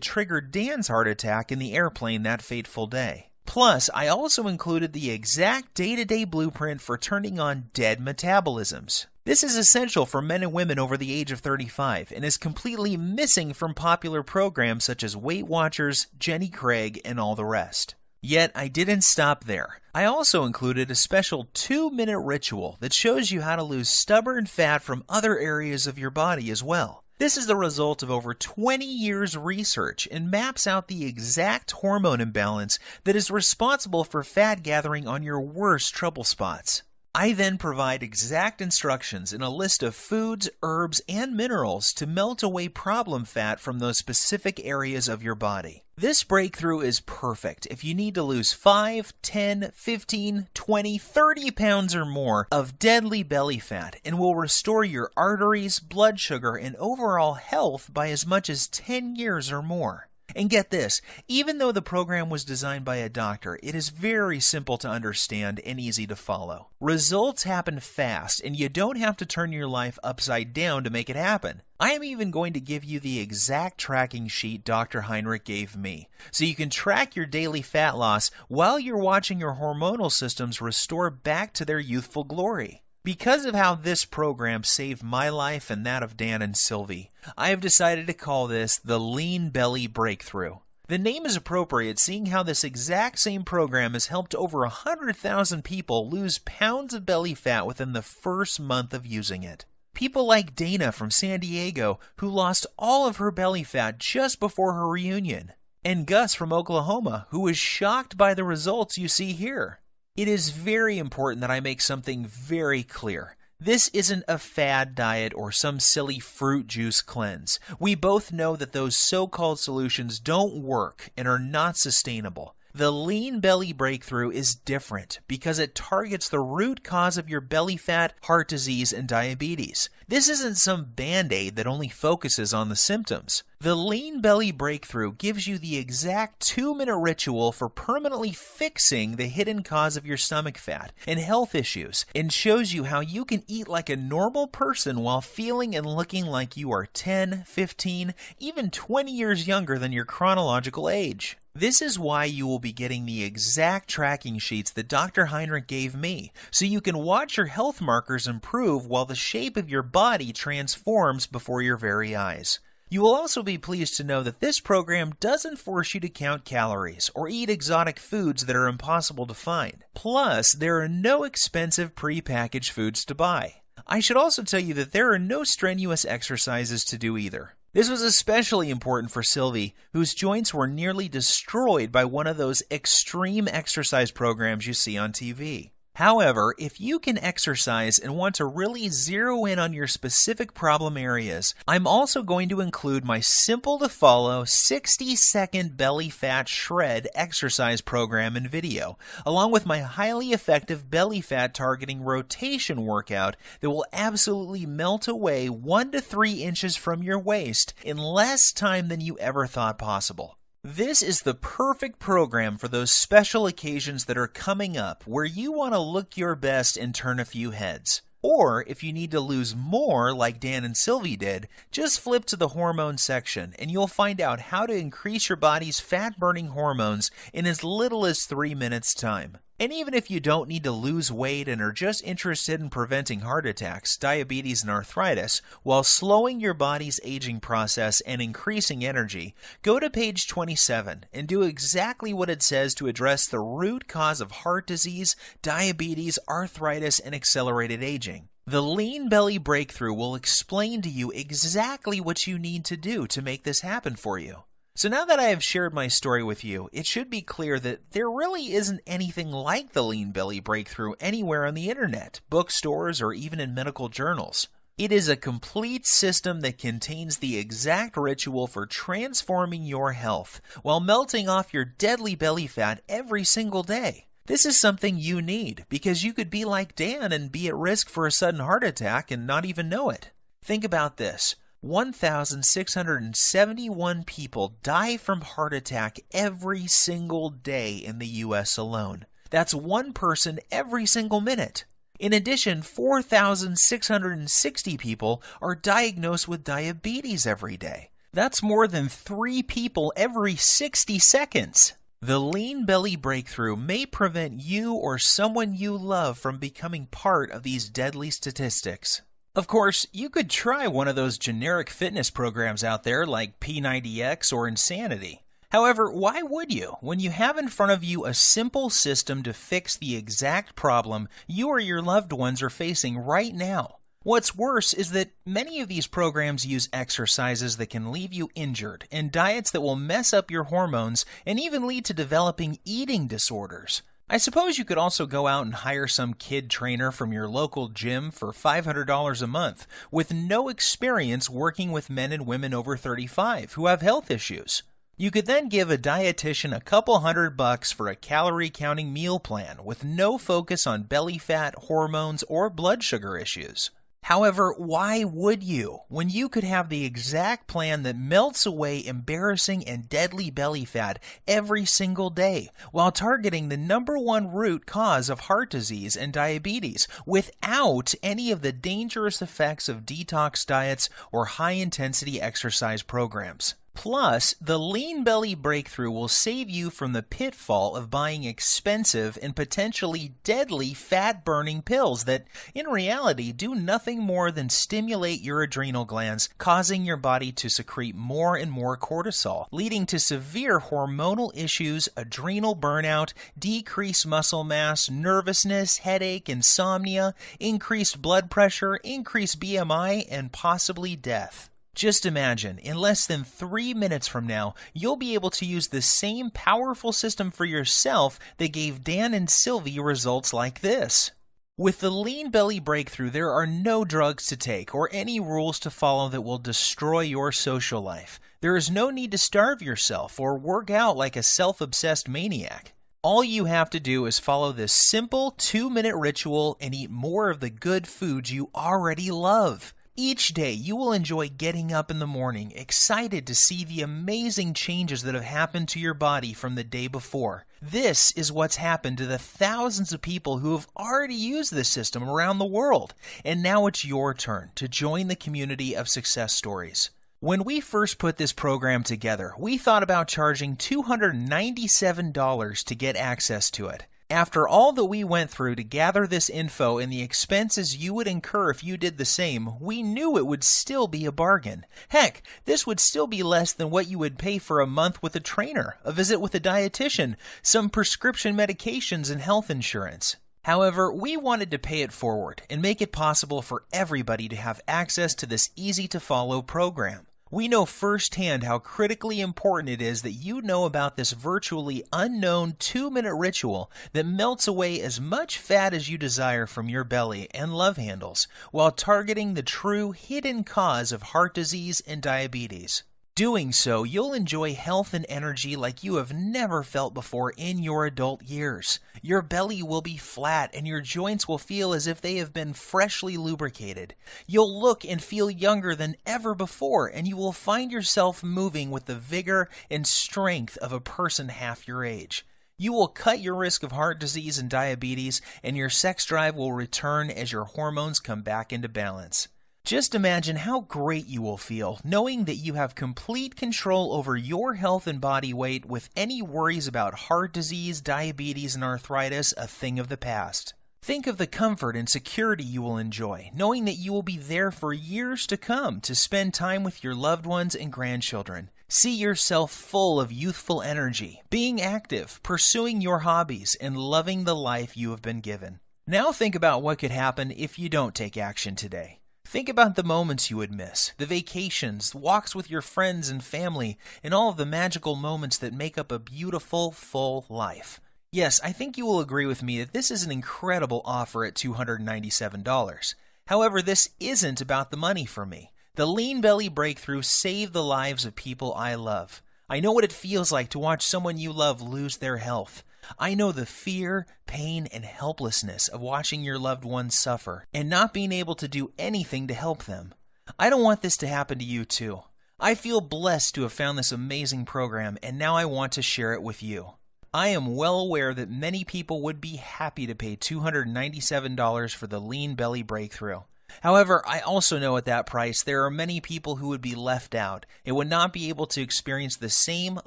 triggered Dan's heart attack in the airplane that fateful day. Plus, I also included the exact day-to-day blueprint for turning on dead metabolisms. This is essential for men and women over the age of 35 and is completely missing from popular programs such as Weight Watchers, Jenny Craig, and all the rest. Yet, I didn't stop there. I also included a special 2-minute ritual that shows you how to lose stubborn fat from other areas of your body as well. This is the result of over 20 years' research and maps out the exact hormone imbalance that is responsible for fat gathering on your worst trouble spots. I then provide exact instructions in a list of foods, herbs, and minerals to melt away problem fat from those specific areas of your body. This breakthrough is perfect if you need to lose 5, 10, 15, 20, 30 pounds or more of deadly belly fat and will restore your arteries, blood sugar, and overall health by as much as 10 years or more. And get this, even though the program was designed by a doctor, it is very simple to understand and easy to follow. Results happen fast, and you don't have to turn your life upside down to make it happen. I am even going to give you the exact tracking sheet Dr. Heinrich gave me, so you can track your daily fat loss while you're watching your hormonal systems restore back to their youthful glory. Because of how this program saved my life and that of Dan and Sylvie, I have decided to call this the Lean Belly Breakthrough. The name is appropriate seeing how this exact same program has helped over 100,000 people lose pounds of belly fat within the first month of using it. People like Dana from San Diego, who lost all of her belly fat just before her reunion, and Gus from Oklahoma, who was shocked by the results you see here. It is very important that I make something very clear. This isn't a fad diet or some silly fruit juice cleanse. We both know that those so-called solutions don't work and are not sustainable. The Lean Belly Breakthrough is different because it targets the root cause of your belly fat, heart disease, and diabetes. This isn't some band-aid that only focuses on the symptoms. The Lean Belly Breakthrough gives you the exact 2-minute ritual for permanently fixing the hidden cause of your stomach fat and health issues, and shows you how you can eat like a normal person while feeling and looking like you are 10, 15, even 20 years younger than your chronological age. This is why you will be getting the exact tracking sheets that Dr. Heinrich gave me, so you can watch your health markers improve while the shape of your body transforms before your very eyes. You will also be pleased to know that this program doesn't force you to count calories or eat exotic foods that are impossible to find. Plus, there are no expensive pre-packaged foods to buy. I should also tell you that there are no strenuous exercises to do either. This was especially important for Sylvie, whose joints were nearly destroyed by one of those extreme exercise programs you see on TV. However, if you can exercise and want to really zero in on your specific problem areas, I'm also going to include my simple-to-follow 60-second belly fat shred exercise program and video, along with my highly effective belly fat targeting rotation workout that will absolutely melt away 1 to 3 inches from your waist in less time than you ever thought possible. This is the perfect program for those special occasions that are coming up where you want to look your best and turn a few heads. Or if you need to lose more like Dan and Sylvie did, just flip to the hormone section and you'll find out how to increase your body's fat-burning hormones in as little as 3 minutes time. And even if you don't need to lose weight and are just interested in preventing heart attacks, diabetes, and arthritis, while slowing your body's aging process and increasing energy, go to page 27 and do exactly what it says to address the root cause of heart disease, diabetes, arthritis, and accelerated aging. The Lean Belly Breakthrough will explain to you exactly what you need to do to make this happen for you. So now that I have shared my story with you, it should be clear that there really isn't anything like the Lean Belly Breakthrough anywhere on the internet, bookstores, or even in medical journals. It is a complete system that contains the exact ritual for transforming your health while melting off your deadly belly fat every single day. This is something you need because you could be like Dan and be at risk for a sudden heart attack and not even know it. Think about this. 1,671 people die from heart attack every single day in the U.S. alone. That's one person every single minute. In addition, 4,660 people are diagnosed with diabetes every day. That's more than 3 people every 60 seconds. The Lean Belly Breakthrough may prevent you or someone you love from becoming part of these deadly statistics. Of course, you could try one of those generic fitness programs out there like P90X or Insanity. However, why would you when you have in front of you a simple system to fix the exact problem you or your loved ones are facing right now? What's worse is that many of these programs use exercises that can leave you injured and diets that will mess up your hormones and even lead to developing eating disorders. I suppose you could also go out and hire some kid trainer from your local gym for $500 a month with no experience working with men and women over 35 who have health issues. You could then give a dietitian a couple $100 for a calorie-counting meal plan with no focus on belly fat, hormones, or blood sugar issues. However, why would you, when you could have the exact plan that melts away embarrassing and deadly belly fat every single day, while targeting the #1 root cause of heart disease and diabetes, without any of the dangerous effects of detox diets or high-intensity exercise programs? Plus, the Lean Belly Breakthrough will save you from the pitfall of buying expensive and potentially deadly fat-burning pills that, in reality, do nothing more than stimulate your adrenal glands, causing your body to secrete more and more cortisol, leading to severe hormonal issues, adrenal burnout, decreased muscle mass, nervousness, headache, insomnia, increased blood pressure, increased BMI, and possibly death. Just imagine, in less than 3 minutes from now, you'll be able to use the same powerful system for yourself that gave Dan and Sylvie results like this. With the Lean Belly Breakthrough, there are no drugs to take or any rules to follow that will destroy your social life. There is no need to starve yourself or work out like a self-obsessed maniac. All you have to do is follow this simple 2-minute ritual and eat more of the good foods you already love. Each day, you will enjoy getting up in the morning, excited to see the amazing changes that have happened to your body from the day before. This is what's happened to the thousands of people who have already used this system around the world. And now it's your turn to join the community of success stories. When we first put this program together, we thought about charging $297 to get access to it. After all that we went through to gather this info and the expenses you would incur if you did the same, we knew it would still be a bargain. Heck, this would still be less than what you would pay for a month with a trainer, a visit with a dietitian, some prescription medications, and health insurance. However, we wanted to pay it forward and make it possible for everybody to have access to this easy-to-follow program. We know firsthand how critically important it is that you know about this virtually unknown 2-minute ritual that melts away as much fat as you desire from your belly and love handles, while targeting the true hidden cause of heart disease and diabetes. Doing so, you'll enjoy health and energy like you have never felt before in your adult years. Your belly will be flat and your joints will feel as if they have been freshly lubricated. You'll look and feel younger than ever before, and you will find yourself moving with the vigor and strength of a person half your age. You will cut your risk of heart disease and diabetes, and your sex drive will return as your hormones come back into balance. Just imagine how great you will feel knowing that you have complete control over your health and body weight, with any worries about heart disease, diabetes, and arthritis a thing of the past. Think of the comfort and security you will enjoy, knowing that you will be there for years to come to spend time with your loved ones and grandchildren. See yourself full of youthful energy, being active, pursuing your hobbies, and loving the life you have been given. Now think about what could happen if you don't take action today. Think about the moments you would miss, the vacations, walks with your friends and family, and all of the magical moments that make up a beautiful, full life. Yes, I think you will agree with me that this is an incredible offer at $297. However, this isn't about the money for me. The Lean Belly Breakthrough saved the lives of people I love. I know what it feels like to watch someone you love lose their health. I know the fear, pain, and helplessness of watching your loved ones suffer and not being able to do anything to help them. I don't want this to happen to you too. I feel blessed to have found this amazing program, and now I want to share it with you. I am well aware that many people would be happy to pay $297 for the Lean Belly Breakthrough. However, I also know at that price there are many people who would be left out and would not be able to experience the same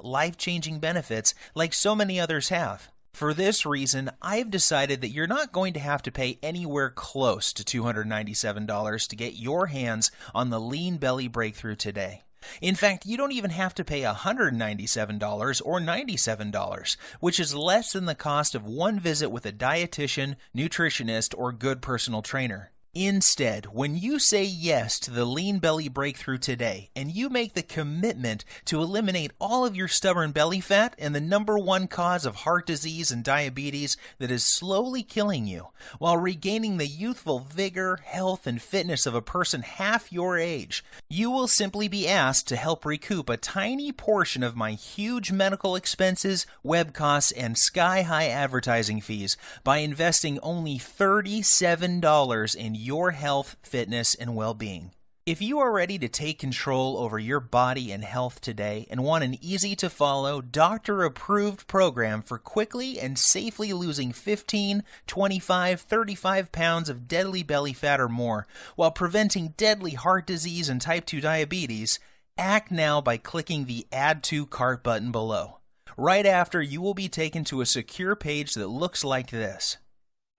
life-changing benefits like so many others have. For this reason, I've decided that you're not going to have to pay anywhere close to $297 to get your hands on the Lean Belly Breakthrough today. In fact, you don't even have to pay $197 or $97, which is less than the cost of one visit with a dietitian, nutritionist, or good personal trainer. Instead, when you say yes to the Lean Belly Breakthrough today, and you make the commitment to eliminate all of your stubborn belly fat and the #1 cause of heart disease and diabetes that is slowly killing you, while regaining the youthful vigor, health, and fitness of a person half your age, you will simply be asked to help recoup a tiny portion of my huge medical expenses, web costs, and sky-high advertising fees by investing only $37 in your health, fitness, and well-being. If you are ready to take control over your body and health today and want an easy-to-follow, doctor-approved program for quickly and safely losing 15, 25, 35 pounds of deadly belly fat or more while preventing deadly heart disease and type 2 diabetes, act now by clicking the Add to Cart button below. Right after, you will be taken to a secure page that looks like this.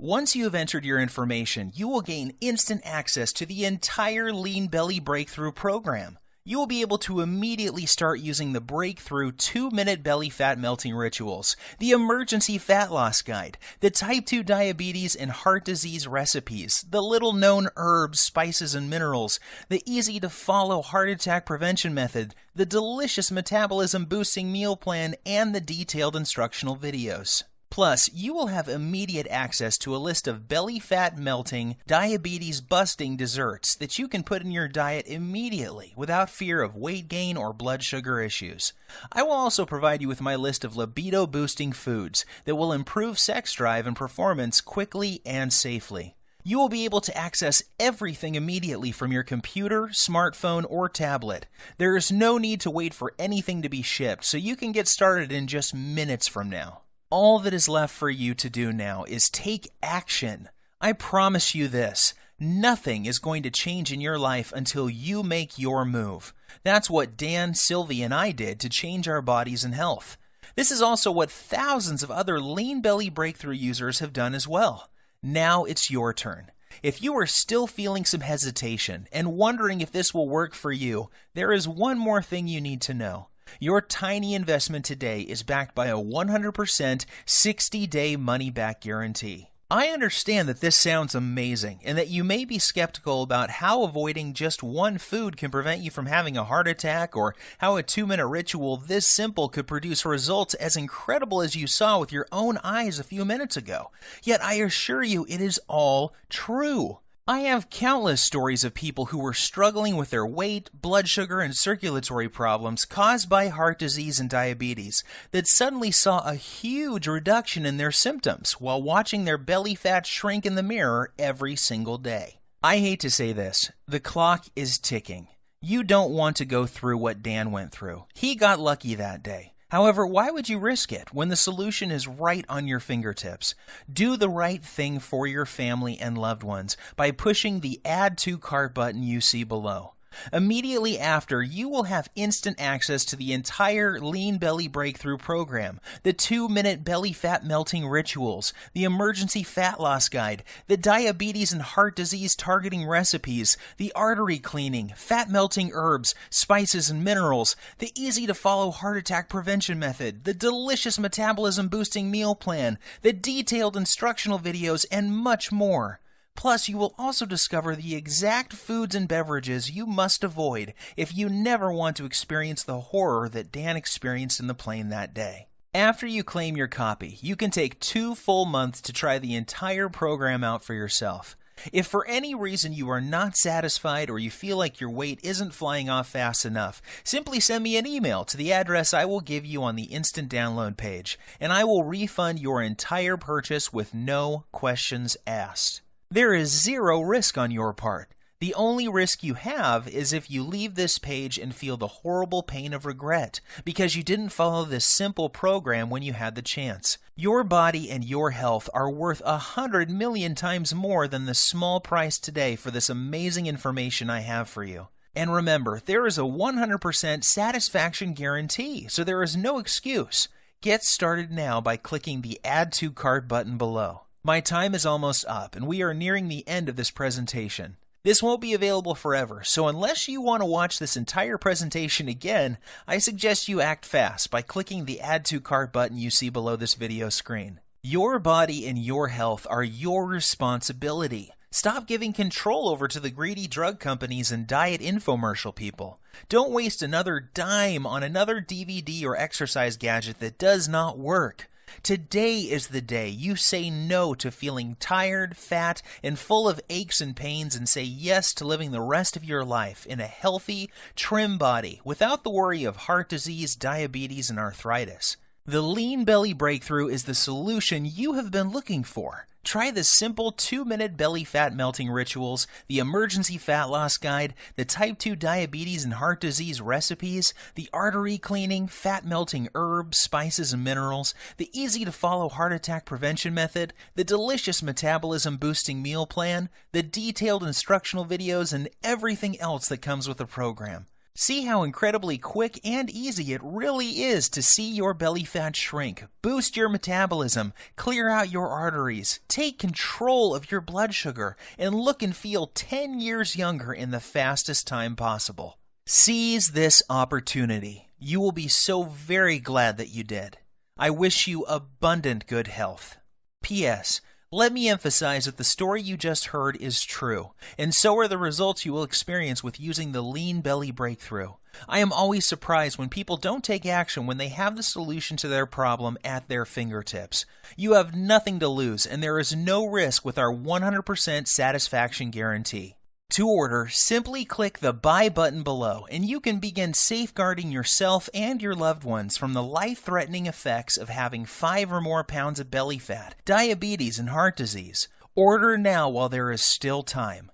Once you have entered your information, you will gain instant access to the entire Lean Belly Breakthrough program. You will be able to immediately start using the Breakthrough 2-minute belly fat melting rituals, the emergency fat loss guide, the type 2 diabetes and heart disease recipes, the little-known herbs, spices, and minerals, the easy-to-follow heart attack prevention method, the delicious metabolism-boosting meal plan, and the detailed instructional videos. Plus, you will have immediate access to a list of belly fat melting, diabetes busting desserts that you can put in your diet immediately without fear of weight gain or blood sugar issues. I will also provide you with my list of libido boosting foods that will improve sex drive and performance quickly and safely. You will be able to access everything immediately from your computer, smartphone, or tablet. There is no need to wait for anything to be shipped, so you can get started in just minutes from now. All that is left for you to do now is take action. I promise you this, nothing is going to change in your life until you make your move. That's what Dan, Sylvie, and I did to change our bodies and health. This is also what thousands of other Lean Belly Breakthrough users have done as well. Now it's your turn. If you are still feeling some hesitation and wondering if this will work for you, there is one more thing you need to know. Your tiny investment today is backed by a 100% 60-day money-back guarantee. I understand that this sounds amazing and that you may be skeptical about how avoiding just one food can prevent you from having a heart attack or how a 2-minute ritual this simple could produce results as incredible as you saw with your own eyes a few minutes ago. Yet I assure you it is all true. I have countless stories of people who were struggling with their weight, blood sugar, and circulatory problems caused by heart disease and diabetes that suddenly saw a huge reduction in their symptoms while watching their belly fat shrink in the mirror every single day. I hate to say this, the clock is ticking. You don't want to go through what Dan went through. He got lucky that day. However, why would you risk it when the solution is right on your fingertips? Do the right thing for your family and loved ones by pushing the Add to Cart button you see below. Immediately after, you will have instant access to the entire Lean Belly Breakthrough program, the 2-minute belly fat melting rituals, the emergency fat loss guide, the diabetes and heart disease targeting recipes, the artery cleaning, fat melting herbs, spices and minerals, the easy-to-follow heart attack prevention method, the delicious metabolism boosting meal plan, the detailed instructional videos, and much more. Plus, you will also discover the exact foods and beverages you must avoid if you never want to experience the horror that Dan experienced in the plane that day. After you claim your copy, you can take 2 full months to try the entire program out for yourself. If for any reason you are not satisfied or you feel like your weight isn't flying off fast enough, simply send me an email to the address I will give you on the instant download page, and I will refund your entire purchase with no questions asked. There is zero risk on your part. The only risk you have is if you leave this page and feel the horrible pain of regret because you didn't follow this simple program when you had the chance. Your body and your health are worth 100 million times more than the small price today for this amazing information I have for you. And remember, there is a 100% satisfaction guarantee, so there is no excuse. Get started now by clicking the Add to Cart button below. My time is almost up, and we are nearing the end of this presentation. This won't be available forever, so unless you want to watch this entire presentation again, I suggest you act fast by clicking the Add to Cart button you see below this video screen. Your body and your health are your responsibility. Stop giving control over to the greedy drug companies and diet infomercial people. Don't waste another dime on another DVD or exercise gadget that does not work. Today is the day you say no to feeling tired, fat, and full of aches and pains and say yes to living the rest of your life in a healthy, trim body without the worry of heart disease, diabetes, and arthritis. The Lean Belly Breakthrough is the solution you have been looking for. Try the simple 2-minute belly fat melting rituals, the emergency fat loss guide, the type 2 diabetes and heart disease recipes, the artery cleaning, fat melting herbs, spices, and minerals, the easy to follow heart attack prevention method, the delicious metabolism boosting meal plan, the detailed instructional videos, and everything else that comes with the program. See how incredibly quick and easy it really is to see your belly fat shrink, boost your metabolism, clear out your arteries, take control of your blood sugar, and look and feel 10 years younger in the fastest time possible. Seize this opportunity. You will be so very glad that you did. I wish you abundant good health. P.S. Let me emphasize that the story you just heard is true, and so are the results you will experience with using the Lean Belly Breakthrough. I am always surprised when people don't take action when they have the solution to their problem at their fingertips. You have nothing to lose, and there is no risk with our 100% satisfaction guarantee. To order, simply click the Buy button below, and you can begin safeguarding yourself and your loved ones from the life-threatening effects of having 5 or more pounds of belly fat, diabetes, and heart disease. Order now while there is still time.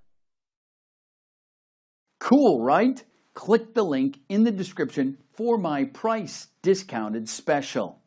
Cool, right? Click the link in the description for my price discounted special.